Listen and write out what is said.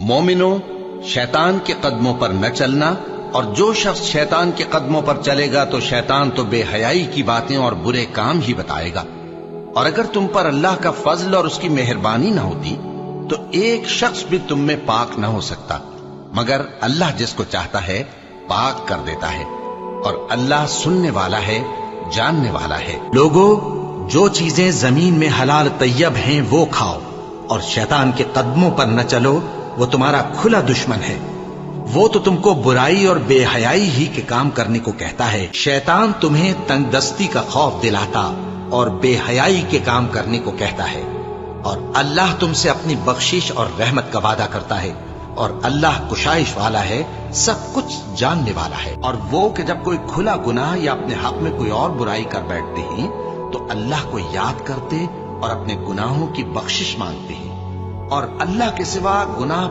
مومنو، شیطان کے قدموں پر نہ چلنا، اور جو شخص شیطان کے قدموں پر چلے گا تو شیطان تو بے حیائی کی باتیں اور برے کام ہی بتائے گا۔ اور اگر تم پر اللہ کا فضل اور اس کی مہربانی نہ ہوتی تو ایک شخص بھی تم میں پاک نہ ہو سکتا، مگر اللہ جس کو چاہتا ہے پاک کر دیتا ہے، اور اللہ سننے والا ہے، جاننے والا ہے۔ لوگو، جو چیزیں زمین میں حلال طیب ہیں وہ کھاؤ، اور شیطان کے قدموں پر نہ چلو، وہ تمہارا کھلا دشمن ہے۔ وہ تو تم کو برائی اور بے حیائی ہی کے کام کرنے کو کہتا ہے۔ شیطان تمہیں تنگ دستی کا خوف دلاتا اور بے حیائی کے کام کرنے کو کہتا ہے، اور اللہ تم سے اپنی بخشش اور رحمت کا وعدہ کرتا ہے، اور اللہ کشائش والا ہے، سب کچھ جاننے والا ہے۔ اور وہ کہ جب کوئی کھلا گناہ یا اپنے حق میں کوئی اور برائی کر بیٹھتے ہیں تو اللہ کو یاد کرتے اور اپنے گناہوں کی بخشش مانگتے ہیں، اور اللہ کے سوا گناہ